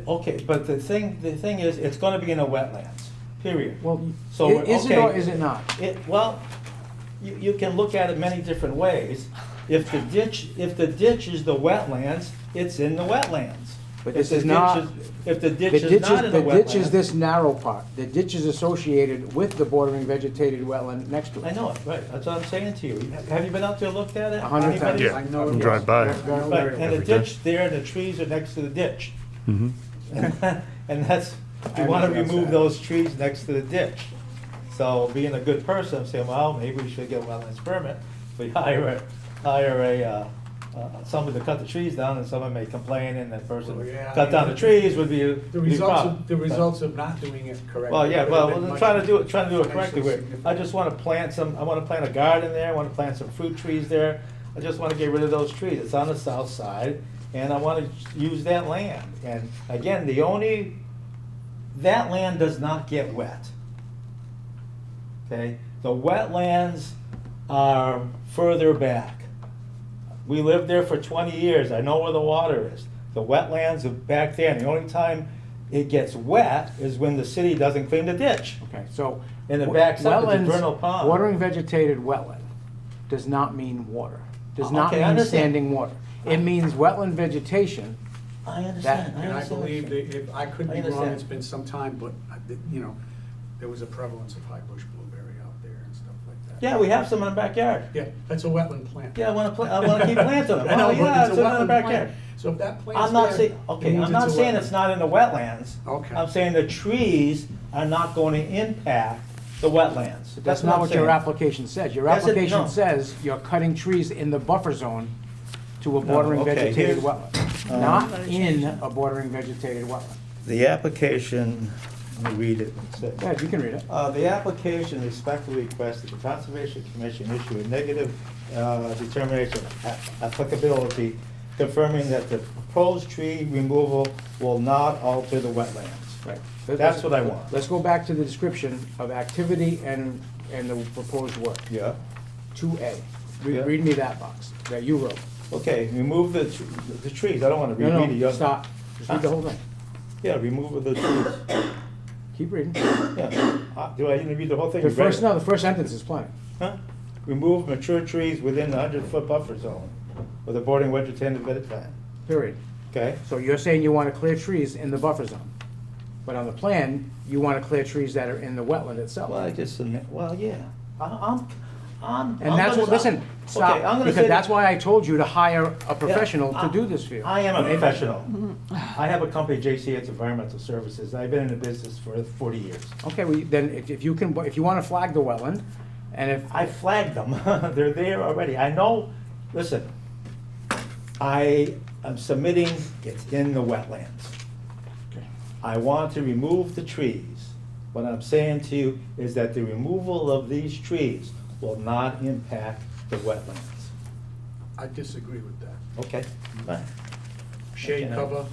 Okay, but the thing is, it's gonna be in the wetlands, period. Well, So, is it or okay. is it not? Well, you can look at it many different ways. If the ditch is the wetlands, it's in the wetlands. But If this the is ditch not. If the ditch is not in the The ditch is wetlands. this narrow part. The ditch is associated with the bordering vegetated wetland next to it. I know it, right, that's what I'm saying to you. Have you been out there and looked at it? 100 times. Anybody? Yeah, I know I it can was- drive by. Right, and the Every day. ditch there, and the trees are next to the ditch. Mhm. And that's, I we wanna understand remove that. those trees next to the ditch. So being a good person, I'm saying, well, maybe we should get a wetlands permit. We hire someone to cut the trees down, and someone may complain, and that person Well, yeah, cut down the trees would be a The big results problem. of, the results of not doing it correctly. Well, yeah, would well, have been we're much trying to do it correctly. financially significant. I just wanna plant I wanna plant a garden there, I wanna plant some fruit trees there. I just wanna get rid of those trees. It's on the south side, and I wanna use that land. And again, that land does not get wet. Okay, the wetlands are further back. We lived there for 20 years, I know where the water is. The wetlands are back there, and the only time it gets wet is when the city doesn't clean the ditch. Okay, so. And it backs up into wetlands- vernal pond. Watering vegetated wetland does not mean water. Does not Okay, I mean understand. standing water. It means wetland vegetation. I understand, I And I understand what believe you're that, if, I could I be wrong, understand. it's been some time, but, you know, there was a prevalence of high bush blueberry out there and stuff like that. Yeah, we have some in the backyard. Yeah, that's a wetland plant. Yeah, I wanna keep planting them. I know, Oh, but yeah, it's a in the wetland backyard. plant. So if that plant's I'm not there, saying, it okay, means I'm not a saying wetland. it's not in the wetlands. Okay. I'm saying the trees are not going to impact the wetlands. That's not what your saying. application says. Your Yes, it- application no. says you're cutting trees in the buffer zone to a bordering okay, vegetated here's- wetland, not in a bordering vegetated wetland. The application, let me read it. It says, Yeah, you can read it. The application respectfully requests that the Conservation Commission issue a negative determination of applicability, confirming that the proposed tree removal will not alter the wetlands. Right. That's what I want. Let's go back to the description of activity and the proposed work. Yeah. 2A. Yeah. Read me that box that you wrote. Okay, remove the trees. I don't want to No, reread it. no, stop. Just read the whole thing. Yeah, remove the trees. Keep reading. Yeah. Do I need to read the whole thing? The You read first, it? no, the first sentence is plenty. Huh? Remove mature trees within the 100-foot buffer zone with a bordering vegetative plan. Period. Okay? So you're saying you want to clear trees in the buffer zone. But on the plan, you want to clear trees that are in the wetland itself. Well, I just admit, well, yeah. I'm And that's what, listen, stop, because that's why I told you to hire a professional to do this for you. I am a professional. I have a company, JCH Environmental Services. I've been in the business for 40 years. Okay, well, then if you can, if you want to flag the wetland, and if, I flagged them. They're there already. I know, listen, I am submitting, it's in the wetlands. Okay. I want to remove the trees. What I'm saying to you is that the removal of these trees will not impact the wetlands. I disagree with that. Okay, fine. Shade Okay. cover,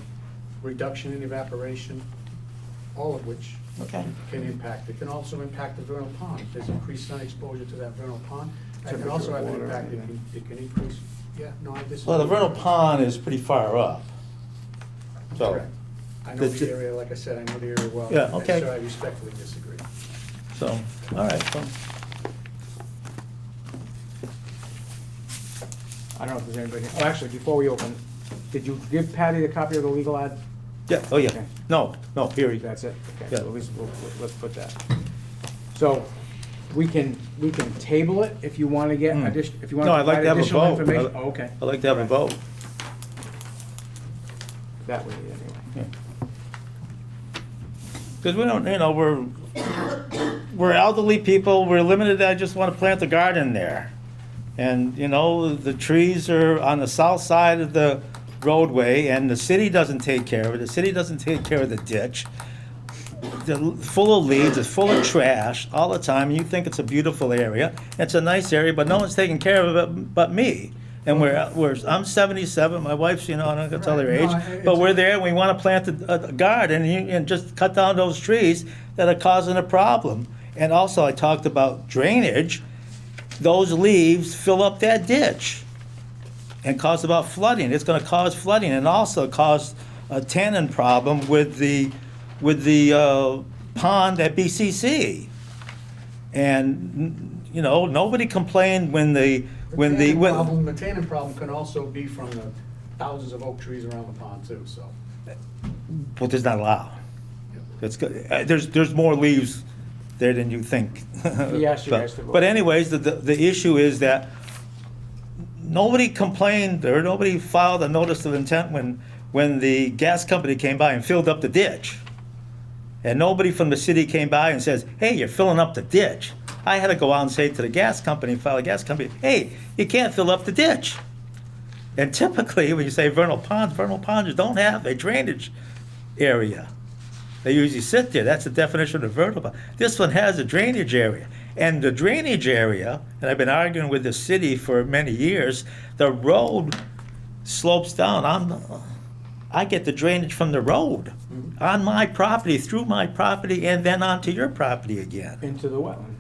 reduction in evaporation, all of which Okay. can impact. It can also impact the vernal pond. If there's increased sun exposure to that vernal pond, that can also have an Temperature of impact. water, It can increase, yeah, no, I disagree. Well, the vernal pond is pretty far up. So, Correct. I know The- the area, like I said, I know the area well. Yeah, and okay. So I respectfully disagree. so, all right, so. I don't know if there's anybody, oh, actually, before we open, did you give Patty the copy of the legal ad? Yeah, oh, yeah. Okay. No, here you go. That's it? Okay, Yeah. so at least let's put that. So, we can table it if you want to get if you want No, to I'd like provide to have a additional vote. information. Oh, okay. I'd like to have a vote. That way, anyway. Because we don't, we're elderly people, we're limited, I just want to plant a garden there. And, the trees are on the south side of the roadway, and the city doesn't take care of it, the city doesn't take care of the ditch. They're full of leaves, it's full of trash all the time, and you think it's a beautiful area. It's a nice area, but no one's taking care of it but me. And I'm 77, my wife's, I'm not gonna tell her Right. age, No, but it's- we're there and we wanna plant a garden and just cut down those trees that are causing a problem. And also, I talked about drainage. Those leaves fill up that ditch and cause about flooding. It's gonna cause flooding and also cause a tannin problem with the pond at BCC. And, nobody complained when the tannin problem can also be from the thousands of oak trees around the pond too, so. Well, there's not a lot. It's good. There's more leaves there than you think. He asked you guys to vote. But anyways, the issue is that nobody complained or nobody filed a notice of intent when the gas company came by and filled up the ditch. And nobody from the city came by and says, hey, you're filling up the ditch. I had to go out and say to the gas company, file a gas company, hey, you can't fill up the ditch. And typically, when you say vernal ponds don't have a drainage area. They usually sit there. That's the definition of vernal pond. This one has a drainage area. And the drainage area, and I've been arguing with the city for many years, the road slopes down. I get the drainage from the road on my property, through my property, and then onto your property again. Into the wetland.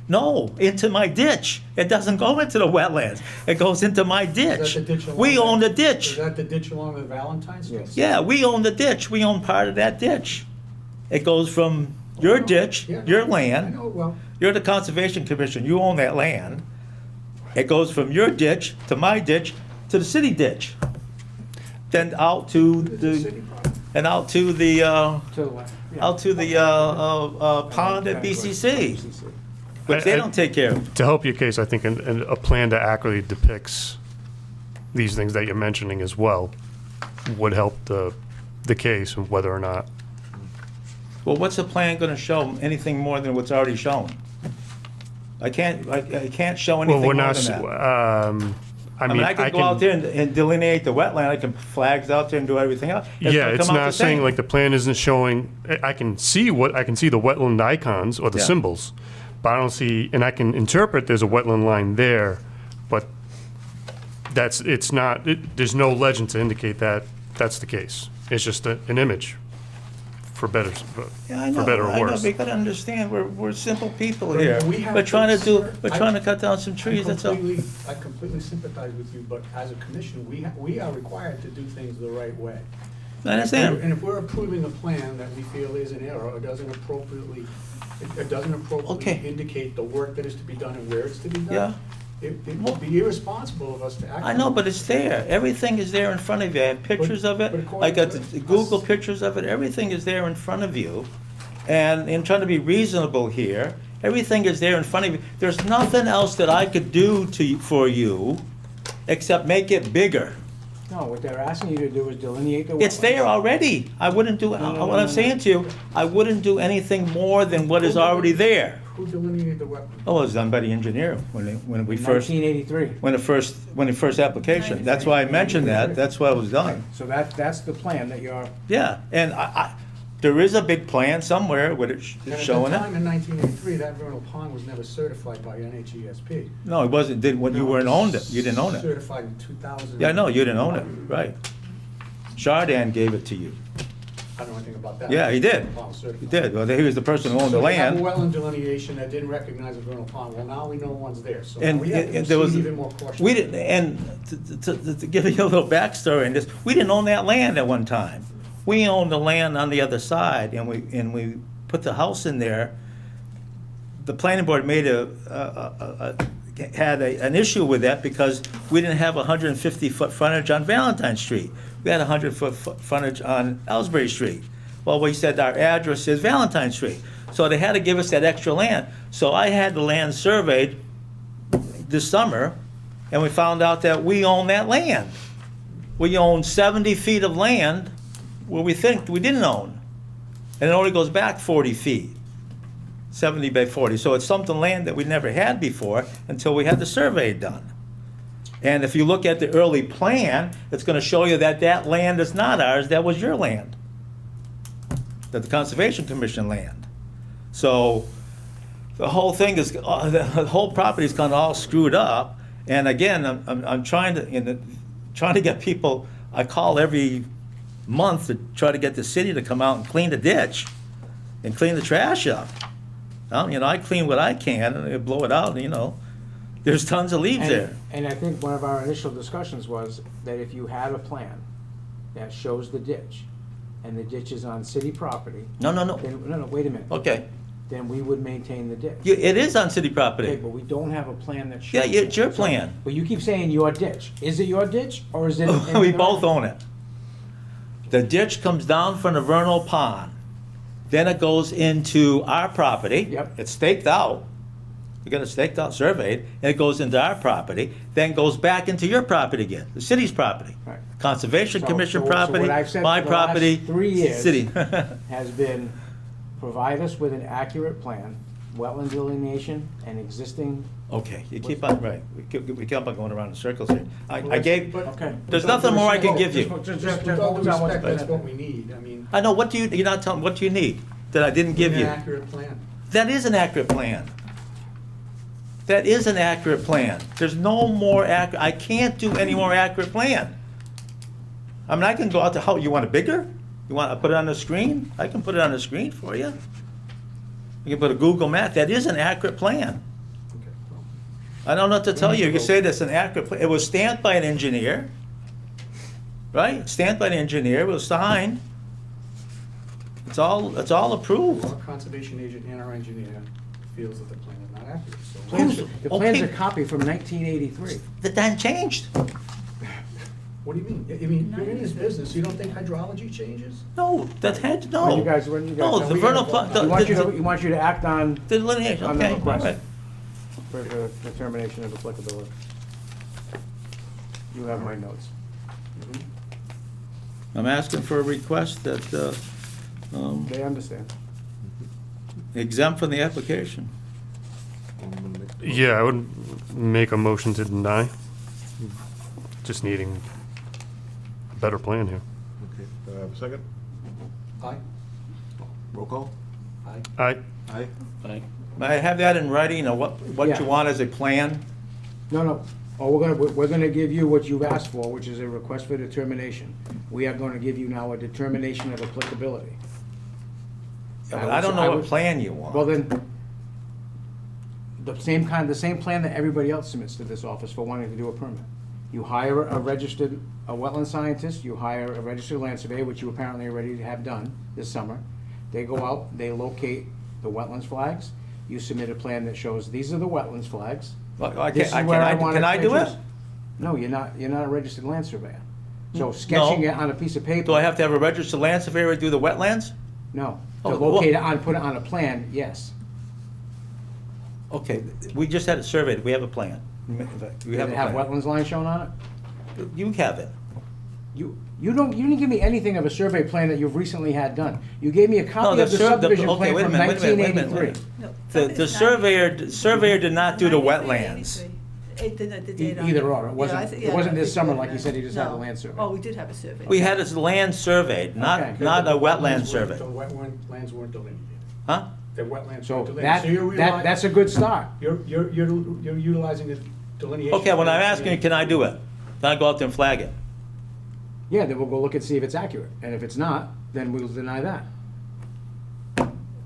No, into my ditch. It doesn't go into the wetlands. It goes into my ditch. Is that the ditch along We the- own the Is ditch. that the ditch along the Valentine's Street? Yes. Yeah, we own the ditch. We own part of that ditch. It goes from your ditch, Yeah, your I land. know, well, You're the Conservation Commission. You own that land. It goes from your ditch to my ditch to the city ditch. Then out to it's a the, city problem. and out to the, To the left. Yeah. out to the, pond at BCC, which they don't take care of. To help your case, I think a plan that accurately depicts these things that you're mentioning as well would help the case, and whether or not. Well, what's the plan gonna show anything more than what's already shown? I can't show Well, anything we're more not, than that. I mean, I can go out there and delineate the wetland, I can put flags out there and do everything else. Yeah, gonna it's come out not the saying same. like the plan isn't showing, I can see the wetland icons or the Yeah. symbols, but I don't see, and I can interpret there's a wetland line there, but it's not, there's no legend to indicate that that's the case. It's just an image, for better, Yeah, I for know, better or I know, worse. but you gotta understand, we're simple people But here. we have We're trying to sir, we're trying to cut down some trees, that's all. I completely sympathize with you, but as a commission, we are required to do things the right way. I understand. And if we're approving a plan that we feel is an error or doesn't appropriately Okay. indicate the work that is to be done and where it's to be done, Yeah. it would be irresponsible of us to act. I know, but it's there. Everything is there in front of you. I have pictures of it. but according I got to the Google us- pictures of it. Everything is there in front of you. And in trying to be reasonable here, everything is there in front of you. There's nothing else that I could do for you except make it bigger. No, what they're asking you to do is delineate the wetland. It's there already. I wouldn't do, no, what I'm no. saying to you, I wouldn't do anything more than what is already there. Who delineated the wetland? Oh, it was done by the engineer when we first, 1983. when the first application. That's why I mentioned that. That's why it was done. So that's the plan that you're, Yeah, and there is a big plan somewhere with it And at showing the it. time in 1983, that vernal pond was never certified by NHESP. No, it wasn't, when you weren't owned it, you didn't own it. Certified in 2000. Yeah, no, you didn't own it, right. Chardin gave it to you. I don't know anything about that. Yeah, he did. Vernal pond was He certified. did, well, he was the person who owned the So we have a land. wetland delineation that didn't recognize a vernal pond. Well, now we know one's there, so And we have to there was, proceed even more cautiously. we didn't, and to give you a little backstory in this, we didn't own that land at one time. We owned the land on the other side, and we put the house in there. The planning board made had an issue with that because we didn't have 150-foot frontage on Valentine Street. We had 100-foot frontage on Ellsbury Street. Well, we said our address is Valentine Street. So they had to give us that extra land. So I had the land surveyed this summer, and we found out that we own that land. We own 70 feet of land where we think we didn't own. And it only goes back 40 feet, 70 by 40. So it's something land that we never had before until we had the survey done. And if you look at the early plan, it's gonna show you that that land is not ours, that was your land. That the Conservation Commission land. So the whole thing is, the whole property's gone all screwed up, And again, I'm trying to get people, I call every month to try to get the city to come out and clean the ditch and clean the trash up. I clean what I can and I blow it out, there's tons of leaves there. And I think one of our initial discussions was that if you had a plan that shows the ditch, and the ditch is on city property. No, Wait a minute. okay. Then we would maintain the ditch. It is on city Okay, property. but we don't have a plan that shows. Yeah, it's your So- plan. But you keep saying your ditch. Is it your ditch, or is it? We both own it. The ditch comes down from the vernal pond. Then it goes into our property. Yep. It's staked out. We got it staked out, surveyed, and it goes into our property, then goes back into your property again, the city's property. Right. Conservation So- Commission so property, what I've said my for the last property, 3 years city. has been, provide us with an accurate plan, wetland delineation, and existing. Okay, you keep on, right, we keep on going around in circles here. I gave, Okay. there's nothing more I can give you. Just With all focus due on what's respect, that's been- what we need, I mean. I know, you're not telling, what do you need that I didn't give An you? accurate plan. That is an accurate plan. That is an accurate plan. There's no more I can't do any more accurate plan. I mean, I can go out to, you want it bigger? You want to put it on the screen? I can put it on the screen for you. You can put a Google map. That is an accurate plan. Okay, well, I don't know what to tell you. You can say that's an accurate plan. It was stamped by an engineer, right? Stamped by an engineer, it was signed. It's all approved. Our conservation agent and our engineer feels that the plan is not accurate, so. The plan's Okay. a copy from 1983. That hasn't changed. What do you mean? I mean, you're in this business, you don't think hydrology changes? No, that had, no. When you guys. No, the vernal pond, You want you to act on, delineation, on the okay, all request. right. for the determination of applicability. You have my notes. I'm asking for a request that, They understand. exempt from the application. Yeah, I would make a motion to deny. Just needing a better plan here. Okay, do I have a second? Aye. Roll call? Aye. Aye. Aye. Aye. May I have that in writing, or what Yeah. you want as a plan? No. Oh, we're gonna give you what you've asked for, which is a request for determination. We are gonna give you now a determination of applicability. I don't know what plan you want. Well, then, the same plan that everybody else submits to this office for wanting to do a permit. You hire a wetland scientist, you hire a registered land surveyor, which you apparently already have done this summer. They go out, they locate the wetlands flags, you submit a plan that shows, these are the wetlands flags. This is where I want Can I do it? pictures. No, you're not a registered land surveyor. So sketching it on a piece of paper. Do I have to have a registered land surveyor to do the wetlands? No, Oh, to locate it put it on a plan, yes. Okay, we just had it surveyed, we have a plan. We Does have it a have plan. wetlands line shown on it? You have it. You didn't give me anything of a survey plan that you've recently had done. You gave me a No, copy of the subdivision okay, plan wait a from minute, wait a minute, wait a minute, 1983. wait a minute. The surveyor did not do the wetlands. Either or, it wasn't this summer like you said, he just had a land survey. Oh, we did have a survey. We had his land surveyed, Okay. not a wetland The survey. wetlands weren't delineated. Huh? The wetlands So weren't delineated. So you're that's a good start. You're utilizing the delineation. Okay, when I'm asking you, can I do it? Then I go out there and flag it. Yeah, then we'll go look and see if it's accurate, and if it's not, then we'll deny that.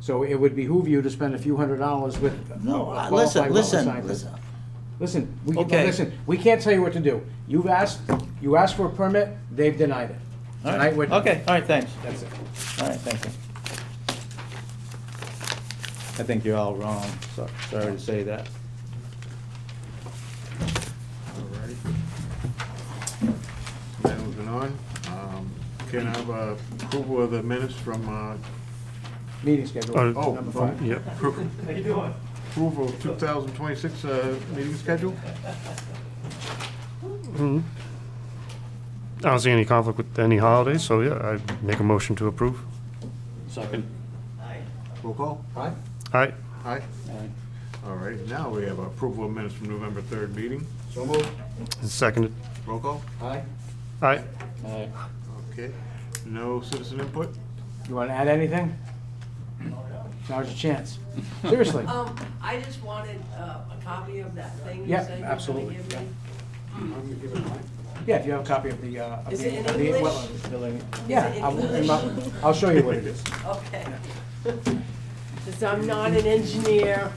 So it would behoove you to spend a few $100s with a No, qualified listen, wetland listen, scientist. listen. Listen, Okay. we can't tell you what to do. You asked for a permit, they've denied it. All Tonight, right. we're. Okay, all right, thanks. That's it. All right, thank you. I think you're all wrong, sorry to say that. Alrighty. Now moving on, can I have approval of the minutes from, Meeting schedule, Oh, number 5. Yep. How you doing? approval of 2026 meeting schedule? I don't see any conflict with any holidays, so yeah, I'd make a motion to approve. Second. Roll call? Aye? Aye. Aye. All right, now we have approval of minutes from November 3rd meeting. So moved. Seconded. Roll call? Aye? Aye. Okay. No citizen input? You want to add anything? Now's your chance. Seriously. I just wanted a copy of that thing you Yeah, said you were gonna absolutely, give yeah. me. I'm gonna give it mine. Yeah, if you have a copy of the, of Is the, it in of the English? wetland building. it Yeah, in I'll, English? I'll show you what it is. Okay. Because I'm not an engineer.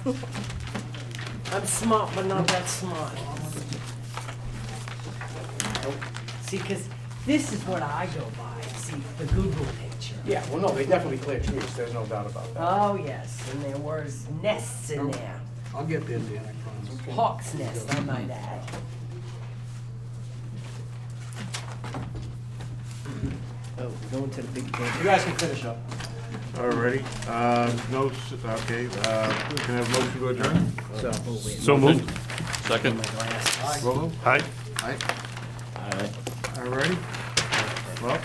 I'm smart, but not that smart. See, because this is what I go by, see, the Google picture. Yeah, well, no, they definitely clear trees, there's no doubt about that. Oh, yes, and there was nests in there. I'll get there, Dan, I promise. Hawk's nest, I might add. Oh, we're going to the big You picture. guys can finish up. Alrighty, no, okay, can I have a motion to adjourn? So moved. Second. Roll. Aye. Aye. Aye. Alrighty. Well,